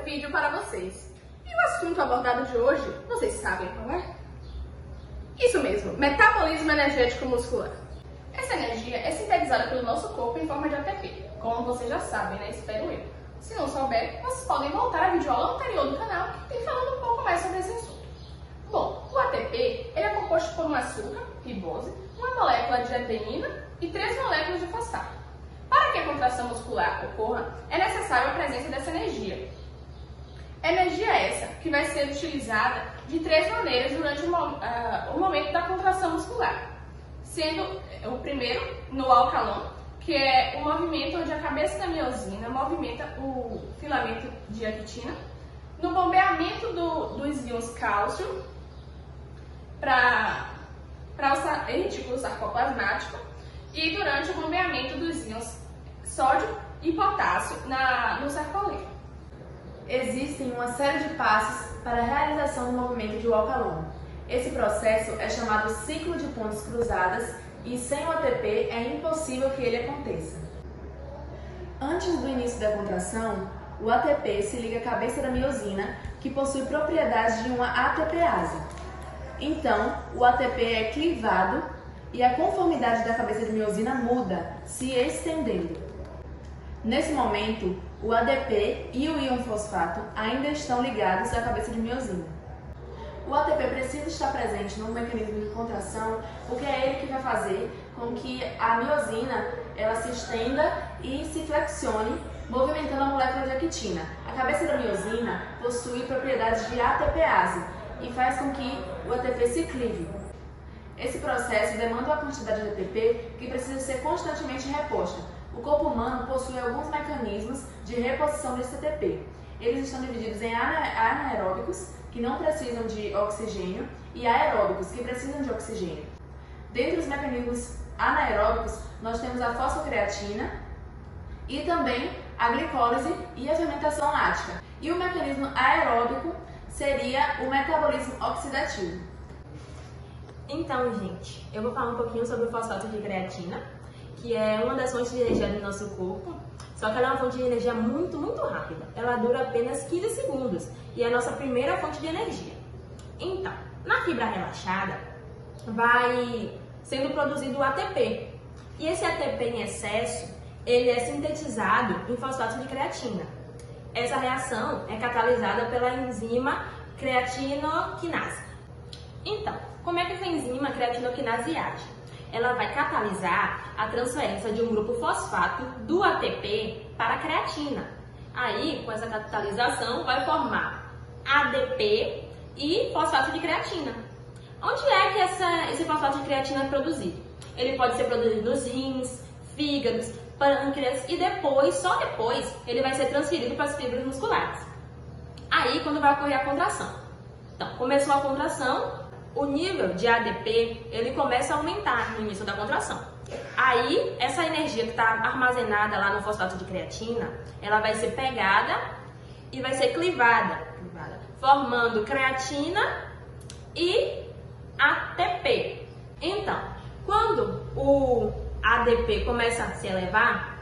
vídeo para vocês. E o assunto abordado de hoje, vocês sabem qual é? Isso mesmo, metabolismo energético muscular. Essa energia é sintetizada pelo nosso corpo em forma de ATP, como vocês já sabem, né? Espero eu. Se não souberem, vocês podem voltar à videoaula anterior do canal que tem falando um pouco mais sobre esse assunto. Bom, o ATP ele é composto por um açúcar, ribose, uma molécula de adenina e 3 moléculas de fosfato. Para que a contração muscular ocorra, é necessária a presença dessa energia. Energia essa que vai ser utilizada de 3 maneiras durante o momento da contração muscular. Sendo o primeiro no alcalão, que é o movimento onde a cabeça da miosina movimenta o filamento de actina, no bombeamento dos íons cálcio para o retículo sarcoplasmático e durante o bombeamento dos íons sódio e potássio no sarcolemma. Existem uma série de passos para a realização do movimento de Walk-Along. Esse processo é chamado ciclo de pontes cruzadas e sem o ATP é impossível que ele aconteça. Antes do início da contração, o ATP se liga à cabeça da miosina, que possui propriedades de uma ATPase. Então, o ATP é clivado e a conformidade da cabeça de miosina muda, se estendendo. Nesse momento, o ADP e o íon fosfato ainda estão ligados à cabeça de miosina. O ATP precisa estar presente no mecanismo de contração porque é ele que vai fazer com que a miosina ela se estenda e se flexione, movimentando a molécula de actina. A cabeça da miosina possui propriedades de ATPase e faz com que o ATP se clive. Esse processo demanda uma quantidade de ATP que precisa ser constantemente reposta. O corpo humano possui alguns mecanismos de reposição desse ATP. Eles estão divididos em anaeróbicos, que não precisam de oxigênio, e aeróbicos, que precisam de oxigênio. Dentre os mecanismos anaeróbicos, nós temos a fosfocreatina e também a glicólise e a fermentação lática. E o mecanismo aeróbico seria o metabolismo oxidativo. Então, gente, eu vou falar um pouquinho sobre o fosfato de creatina, que é uma das fontes de energia do nosso corpo, só que ela é uma fonte de energia muito rápida. Ela dura apenas 15 segundos e é a nossa primeira fonte de energia. Então, na fibra relaxada, vai sendo produzido o ATP. E esse ATP em excesso, ele é sintetizado em fosfato de creatina. Essa reação é catalisada pela enzima creatinoquinase. Então, como é que essa enzima creatinoquinase age? Ela vai catalisar a transferência de um grupo fosfato do ATP para a creatina. Aí, com essa catalisação, vai formar ADP e fosfato de creatina. Onde é que esse fosfato de creatina é produzido? Ele pode ser produzido nos rins, fígados, pâncreas e depois, só depois, ele vai ser transferido para as fibras musculares. Aí, quando vai ocorrer a contração. Então, começou a contração, o nível de ADP ele começa a aumentar no início da contração. Aí, essa energia que está armazenada lá no fosfato de creatina, ela vai ser pegada e vai ser clivada, formando creatina e ATP. Então, quando o ADP começa a se elevar,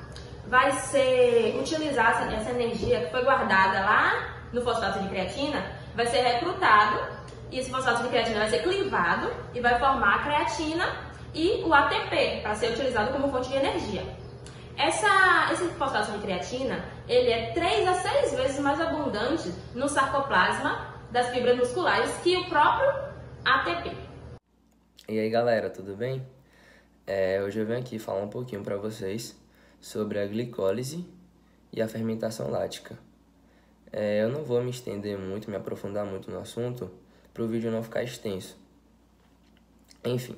vai ser utilizada essa energia que foi guardada lá no fosfato de creatina, vai ser recrutado. E esse fosfato de creatina vai ser clivado e vai formar a creatina e o ATP para ser utilizado como fonte de energia. Esse fosfato de creatina ele é 3 a 6 vezes mais abundante no sarcoplasma das fibras musculares que o próprio ATP. E aí galera, tudo bem? Hoje eu venho aqui falar um pouquinho para vocês sobre a glicólise e a fermentação lática. Eu não vou me estender muito, me aprofundar muito no assunto, para o vídeo não ficar extenso. Enfim,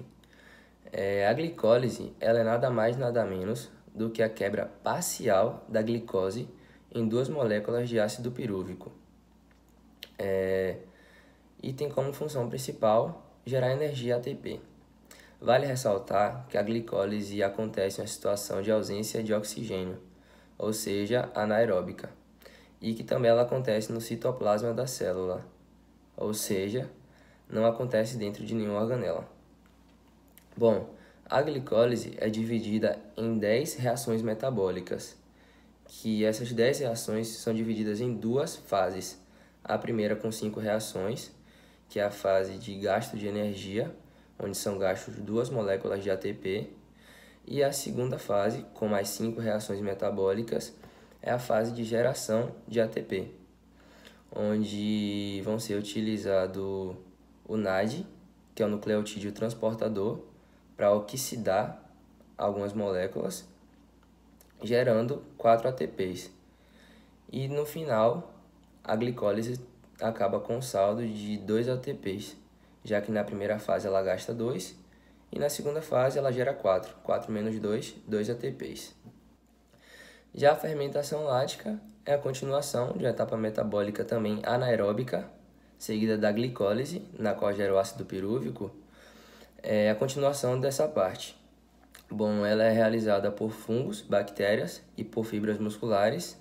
a glicólise ela é nada mais nada menos do que a quebra parcial da glicose em 2 moléculas de ácido pirúvico. E tem como função principal gerar energia ATP. Vale ressaltar que a glicólise acontece em uma situação de ausência de oxigênio, ou seja, anaeróbica, e que também ela acontece no citoplasma da célula, ou seja, não acontece dentro de nenhuma organela. Bom, a glicólise é dividida em 10 reações metabólicas que essas 10 reações são divididas em duas fases. A primeira com 5 reações, que é a fase de gasto de energia, onde são gastos 2 moléculas de ATP, e a segunda fase, com mais 5 reações metabólicas, é a fase de geração de ATP, onde vão ser utilizados o NAD, que é o nucleotídeo transportador, para oxidar algumas moléculas, gerando 4 ATPs. E no final, a glicólise acaba com um saldo de 2 ATPs, já que na primeira fase ela gasta 2 e na segunda fase ela gera 4. 4 menos 2, 2 ATPs. Já a fermentação lática é a continuação de uma etapa metabólica também anaeróbica, seguida da glicólise, na qual gera o ácido pirúvico. É a continuação dessa parte. Bom, ela é realizada por fungos, bactérias e por fibras musculares.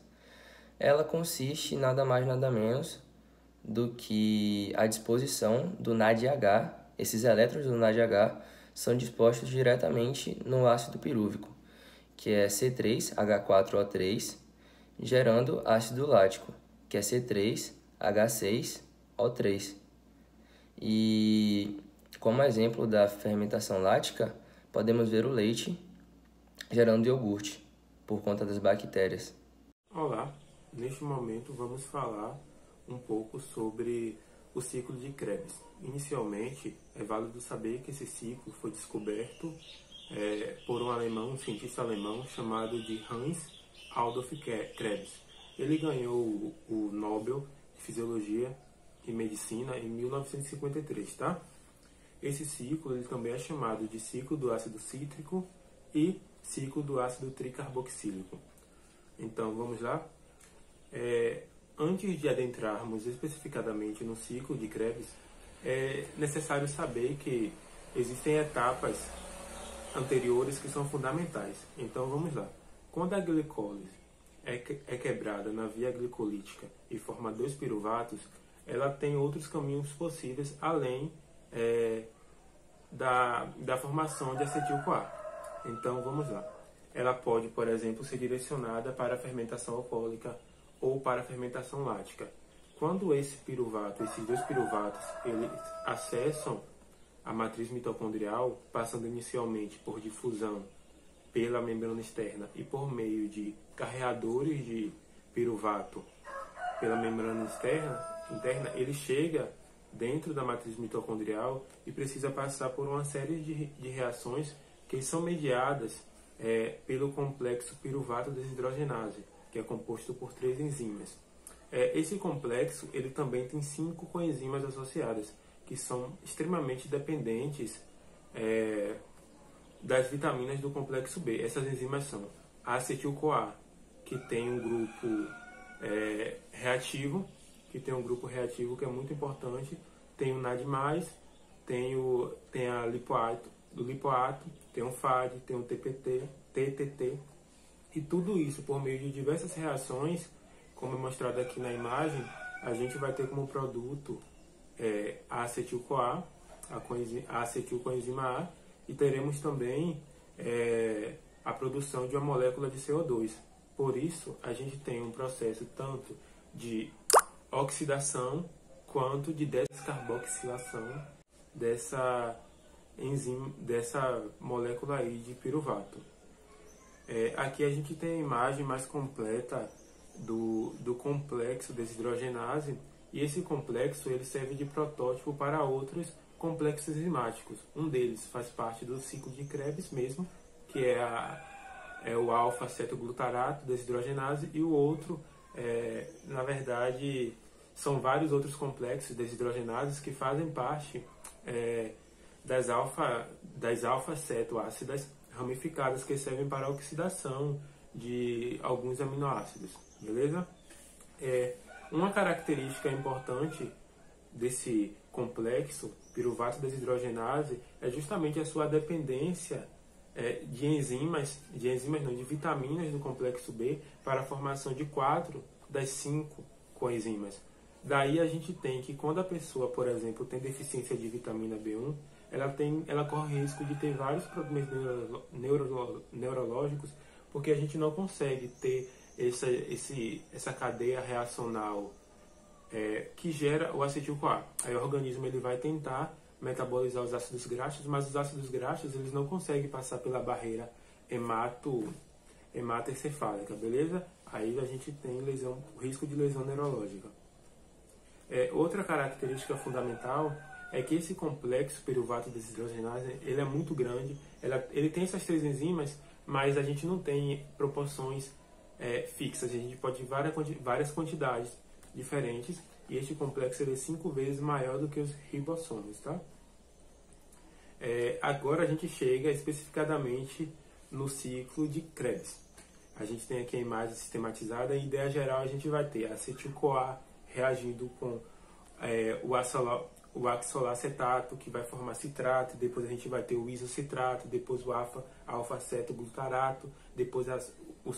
Ela consiste nada mais nada menos do que a disposição do NADH. Esses elétrons do NADH são dispostos diretamente no ácido pirúvico, que é C3H4O3, gerando ácido lático, que é C3H6O3. E como exemplo da fermentação lática, podemos ver o leite gerando iogurte, por conta das bactérias. Olá, neste momento vamos falar um pouco sobre o ciclo de Krebs. Inicialmente, é válido saber que esse ciclo foi descoberto por um cientista alemão chamado de Hans Adolf Krebs. Ele ganhou o Nobel de Fisiologia e Medicina em 1953, tá? Esse ciclo ele também é chamado de ciclo do ácido cítrico e ciclo do ácido tricarboxílico. Então, vamos lá? Antes de adentrarmos especificadamente no ciclo de Krebs, é necessário saber que existem etapas anteriores que são fundamentais. Então, vamos lá. Quando a glicólise é quebrada na via glicolítica e forma 2 piruvatos, ela tem outros caminhos possíveis além da formação de acetil-CoA. Então, vamos lá. Ela pode, por exemplo, ser direcionada para a fermentação alcoólica ou para a fermentação lática. Quando esses 2 piruvatos, eles acessam a matriz mitocondrial, passando inicialmente por difusão pela membrana externa e por meio de carreadores de piruvato pela membrana interna, ele chega dentro da matriz mitocondrial e precisa passar por uma série de reações que são mediadas pelo complexo piruvato desidrogenase, que é composto por 3 enzimas. Esse complexo ele também tem 5 coenzimas associadas, que são extremamente dependentes das vitaminas do complexo B. Essas enzimas são a acetil-CoA, que tem um grupo reativo, que é muito importante, tem o NAD+, tem a lipoato, tem o FAD, tem o TTT, e tudo isso por meio de diversas reações, como é mostrado aqui na imagem, a gente vai ter como produto a acetil-CoA, a acetilcoenzima A, e teremos também a produção de uma molécula de CO2. Por isso, a gente tem um processo tanto de oxidação quanto de descarboxilação dessa enzima, dessa molécula aí de piruvato. Aqui a gente tem a imagem mais completa do complexo desidrogenase, e esse complexo ele serve de protótipo para outros complexos enzimáticos. Um deles faz parte do ciclo de Krebs mesmo, que é o alfa-cetoglutarato desidrogenase, e o outro, na verdade, são vários outros complexos desidrogenases que fazem parte das alfa-cetoácidas ramificadas, que servem para a oxidação de alguns aminoácidos, beleza? Uma característica importante desse complexo piruvato desidrogenase é justamente a sua dependência de vitaminas do complexo B para a formação de 4 das 5 coenzimas. Daí a gente tem que quando a pessoa, por exemplo, tem deficiência de vitamina B1, ela corre risco de ter vários problemas neurológicos, porque a gente não consegue ter essa cadeia reacional que gera o acetil-CoA. Aí o organismo ele vai tentar metabolizar os ácidos graxos, mas os ácidos graxos eles não conseguem passar pela barreira hematoencefálica, beleza? Aí a gente tem o risco de lesão neurológica. Outra característica fundamental é que esse complexo piruvato desidrogenase ele é muito grande. Ele tem essas 3 enzimas, mas a gente não tem proporções fixas. A gente pode ter várias quantidades diferentes, e este complexo ele é 5 vezes maior do que os ribossomos, tá? Agora a gente chega especificadamente no ciclo de Krebs. A gente tem aqui a imagem sistematizada. Em ideia geral, a gente vai ter acetil-CoA reagindo com o oxalacetato, que vai formar citrato, depois a gente vai ter o isocitrato, depois o alfa-cetoglutarato, depois o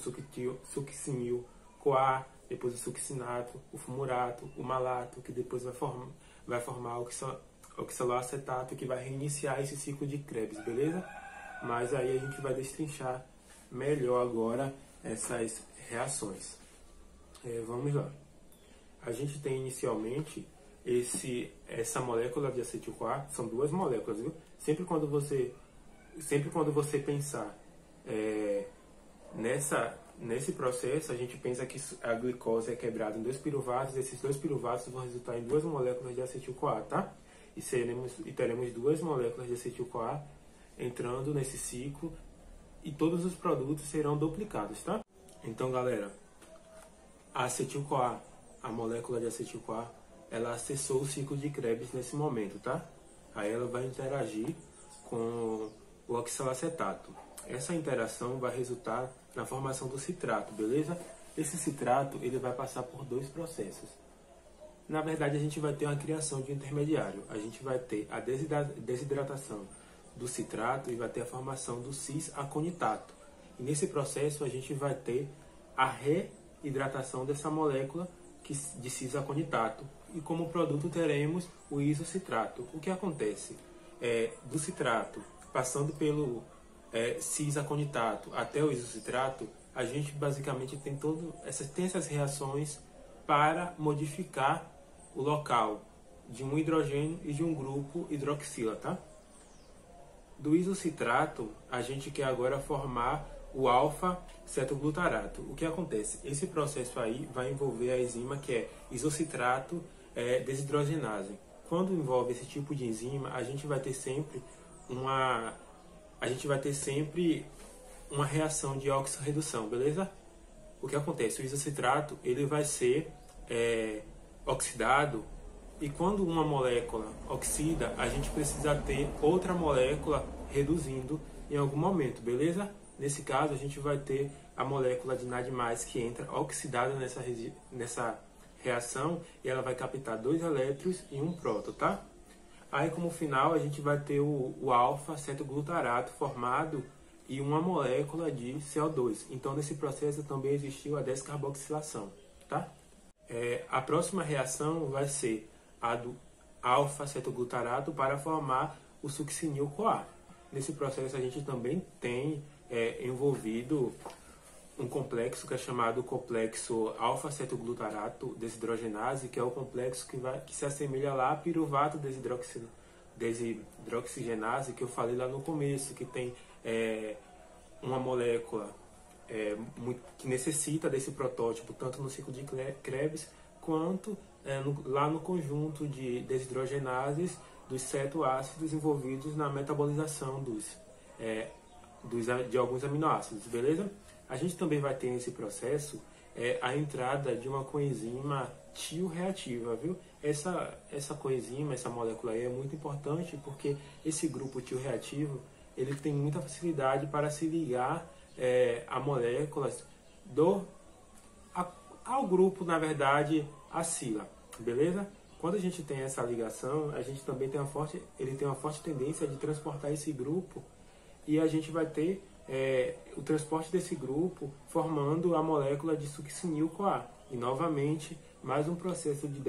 succinil-CoA, depois o succinato, o fumurato, o malato, que depois vai formar o oxaloacetato, que vai reiniciar esse ciclo de Krebs, beleza? Mas aí a gente vai destrinchar melhor agora essas reações. Vamos lá. A gente tem inicialmente essa molécula de acetil-CoA, são 2 moléculas, viu? Sempre quando você pensar nesse processo, a gente pensa que a glicose é quebrada em 2 piruvatos, esses 2 piruvatos vão resultar em 2 moléculas de acetil-CoA, tá? E teremos 2 moléculas de acetil-CoA entrando nesse ciclo, e todos os produtos serão duplicados, tá? Então, galera, a acetil-CoA, a molécula de acetil-CoA, ela acessou o ciclo de Krebs nesse momento, tá? Aí ela vai interagir com o oxalacetato. Essa interação vai resultar na formação do citrato, beleza? Esse citrato ele vai passar por 2 processos. Na verdade, a gente vai ter uma criação de intermediário. A gente vai ter a desidratação do citrato e vai ter a formação do cis-aconitato. E nesse processo, a gente vai ter a reidratação dessa molécula de cis-aconitato. E como produto teremos o isocitrato. O que acontece? Do citrato, passando pelo cis-aconitato até o isocitrato, a gente basicamente tem essas reações para modificar o local de um hidrogênio e de um grupo hidroxila, tá? Do isocitrato, a gente quer agora formar o alfa-cetoglutarato. O que acontece? Esse processo aí vai envolver a enzima que é isocitrato desidrogenase. Quando envolve esse tipo de enzima, a gente vai ter sempre uma reação de oxirredução, beleza? O que acontece? O isocitrato ele vai ser oxidado, e quando uma molécula oxida, a gente precisa ter outra molécula reduzindo em algum momento, beleza? Nesse caso, a gente vai ter a molécula de NAD+, que entra oxidada nessa reação, e ela vai captar 2 elétrons e 1 próton, tá? Aí, como final, a gente vai ter o alfa-cetoglutarato formado e uma molécula de CO2. Então, nesse processo também existiu a descarboxilação, tá? A próxima reação vai ser a do alfa-cetoglutarato para formar o succinil-CoA. Nesse processo, a gente também tem envolvido um complexo que é chamado complexo alfa-cetoglutarato desidrogenase, que é o complexo que se assemelha lá a piruvato desidroxigenase, que eu falei lá no começo, que tem uma molécula que necessita desse protótipo, tanto no ciclo de Krebs, quanto lá no conjunto de desidrogenases dos cetoácidos envolvidos na metabolização de alguns aminoácidos, beleza? A gente também vai ter nesse processo a entrada de uma coenzima tio-reativa, viu? Essa coenzima, essa molécula aí é muito importante porque esse grupo tio-reativo ele tem muita facilidade para se ligar a moléculas ao grupo, na verdade, acila, beleza? Quando a gente tem essa ligação, a gente também tem uma forte tendência de transportar esse grupo, e a gente vai ter o transporte desse grupo formando a molécula de succinil-CoA. E novamente, mais um processo de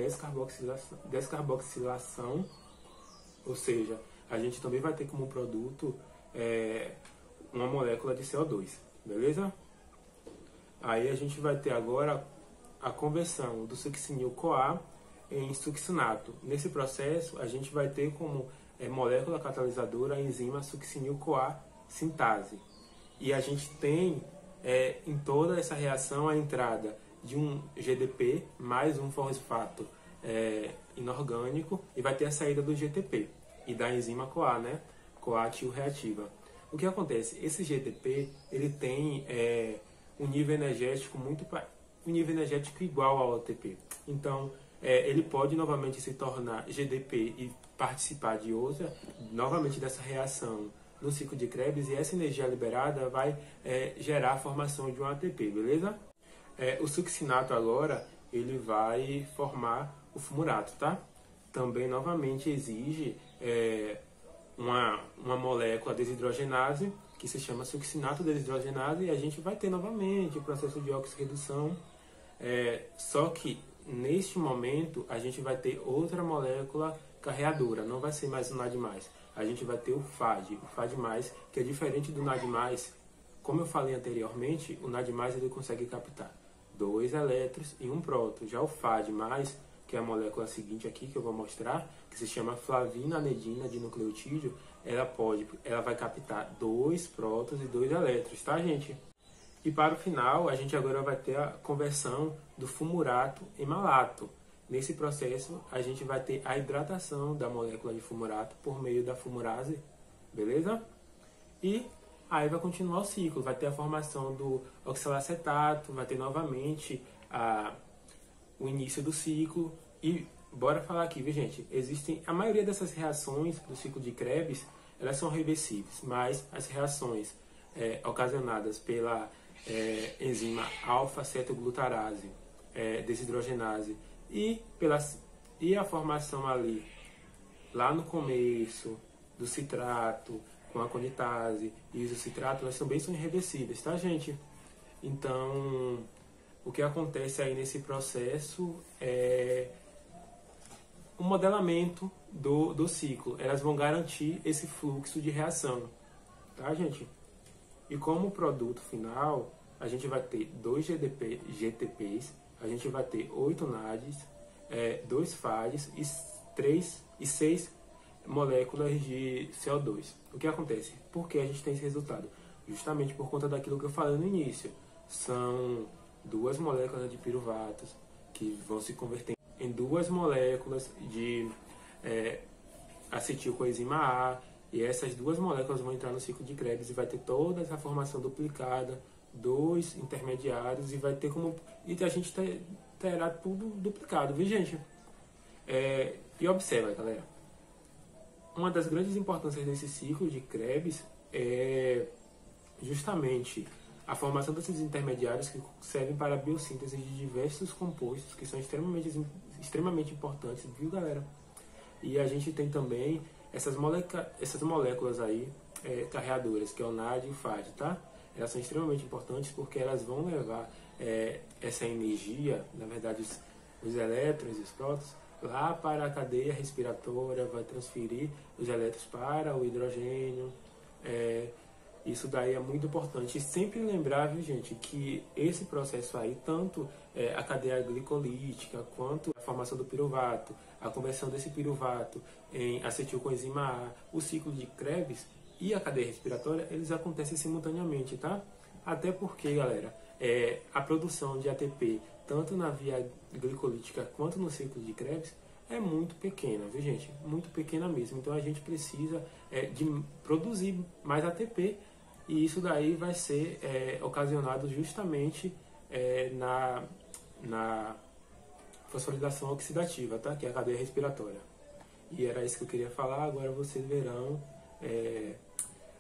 descarboxilação, ou seja, a gente também vai ter como produto uma molécula de CO2, beleza? Aí a gente vai ter agora a conversão do succinil-CoA em succinato. Nesse processo, a gente vai ter como molécula catalisadora a enzima succinil-CoA sintase. E a gente tem em toda essa reação a entrada de um GDP mais um fosfato inorgânico e vai ter a saída do GTP e da enzima CoA, né? CoA-tio reativa. O que acontece? Esse GDP ele tem um nível energético igual ao ATP. Então ele pode novamente se tornar GDP e participar de outra, novamente dessa reação no ciclo de Krebs, e essa energia liberada vai gerar a formação de um ATP, beleza? O succinato agora ele vai formar o fumurato, tá? Também novamente exige uma molécula desidrogenase que se chama succinato desidrogenase, e a gente vai ter novamente o processo de oxirredução, só que neste momento a gente vai ter outra molécula carreadora, não vai ser mais o NAD+, a gente vai ter o FAD, que é diferente do NAD+. Como eu falei anteriormente, o NAD+, ele consegue captar 2 elétrons e 1 próton. Já o FAD+, que é a molécula seguinte aqui que eu vou mostrar, que se chama flavina-anedina de nucleotídeo, ela vai captar 2 prótons e 2 elétrons, tá, gente? E para o final, a gente agora vai ter a conversão do fumurato em malato. Nesse processo, a gente vai ter a hidratação da molécula de fumurato por meio da fumurase, beleza? E aí vai continuar o ciclo, vai ter a formação do oxalacetato, vai ter novamente o início do ciclo. E bora falar aqui, viu, gente? A maioria dessas reações do ciclo de Krebs, elas são reversíveis, mas as reações ocasionadas pela enzima alfa-cetoglutarase, desidrogenase, e a formação ali, lá no começo, do citrato, com a conitase e isocitrato, elas também são irreversíveis, tá, gente? Então, o que acontece aí nesse processo é o modelamento do ciclo. Elas vão garantir esse fluxo de reação, tá, gente? E como produto final, a gente vai ter 2 GTPs, a gente vai ter 8 NADs, 2 FADs e 6 moléculas de CO2. O que acontece? Por que a gente tem esse resultado? Justamente por conta daquilo que eu falei no início. São 2 moléculas de piruvatos que vão se converter em 2 moléculas de acetilcoenzima A, e essas 2 moléculas vão entrar no ciclo de Krebs e vai ter toda essa formação duplicada, 2 intermediários, e vai ter e a gente terá tudo duplicado, viu, gente? E observa, galera, uma das grandes importâncias desse ciclo de Krebs é justamente a formação desses intermediários que servem para a biossíntese de diversos compostos que são extremamente importantes, viu, galera? E a gente tem também essas moléculas aí carreadoras, que é o NAD e o FAD, tá? Elas são extremamente importantes porque elas vão levar essa energia, na verdade os elétrons e os prótons, lá para a cadeia respiratória, vai transferir os elétrons para o hidrogênio. Isso daí é muito importante. E sempre lembrar, viu, gente, que esse processo aí, tanto a cadeia glicolítica, quanto a formação do piruvato, a conversão desse piruvato em acetilcoenzima A, o ciclo de Krebs e a cadeia respiratória, eles acontecem simultaneamente, tá? Até porque, galera, a produção de ATP, tanto na via glicolítica quanto no ciclo de Krebs, é muito pequena, viu, gente? Muito pequena mesmo. Então a gente precisa de produzir mais ATP, e isso daí vai ser ocasionado justamente na fosforilação oxidativa, tá? Que é a cadeia respiratória. E era isso que eu queria falar. Agora vocês verão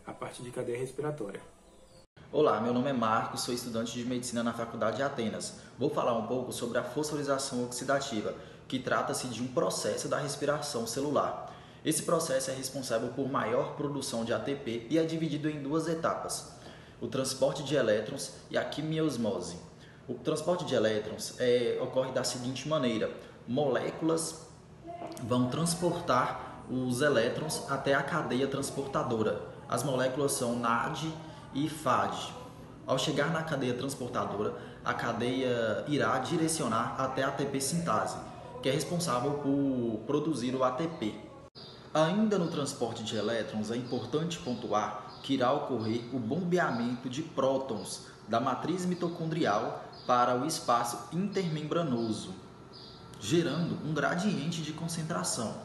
a parte de cadeia respiratória. Olá, meu nome é Marcos, sou estudante de Medicina na Faculdade de Atenas. Vou falar um pouco sobre a fosforilação oxidativa, que trata-se de um processo da respiração celular. Esse processo é responsável por maior produção de ATP e é dividido em 2 etapas: o transporte de elétrons e a quimiosmose. O transporte de elétrons ocorre da seguinte maneira: moléculas vão transportar os elétrons até a cadeia transportadora. As moléculas são NAD e FAD. Ao chegar na cadeia transportadora, a cadeia irá direcionar até a ATP sintase, que é responsável por produzir o ATP. Ainda no transporte de elétrons, é importante pontuar que irá ocorrer o bombeamento de prótons da matriz mitocondrial para o espaço intermembranoso, gerando um gradiente de concentração.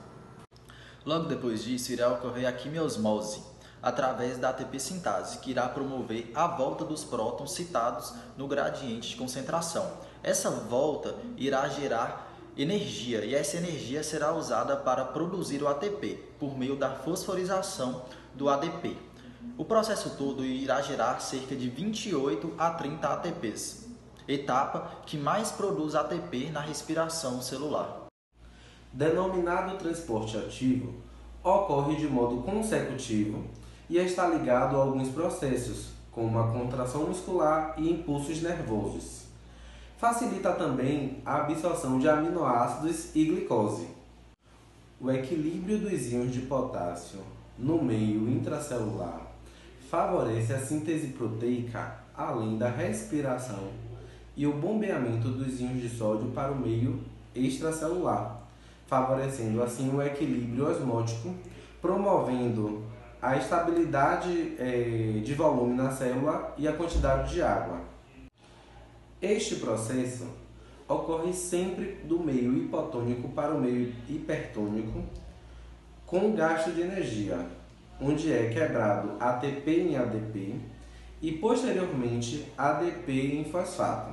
Logo depois disso, irá ocorrer a quimiosmose, através da ATP sintase, que irá promover a volta dos prótons citados no gradiente de concentração. Essa volta irá gerar energia, e essa energia será usada para produzir o ATP, por meio da fosforização do ADP. O processo todo irá gerar cerca de 28 a 30 ATPs, etapa que mais produz ATP na respiração celular. Denominado transporte ativo, ocorre de modo consecutivo e está ligado a alguns processos, como a contração muscular e impulsos nervosos. Facilita também a absorção de aminoácidos e glicose. O equilíbrio dos íons de potássio no meio intracelular favorece a síntese proteica, além da respiração e o bombeamento dos íons de sódio para o meio extracelular, favorecendo assim o equilíbrio osmótico, promovendo a estabilidade de volume na célula e a quantidade de água. Este processo ocorre sempre do meio hipotônico para o meio hipertônico, com gasto de energia, onde é quebrado ATP em ADP e posteriormente ADP em fosfato.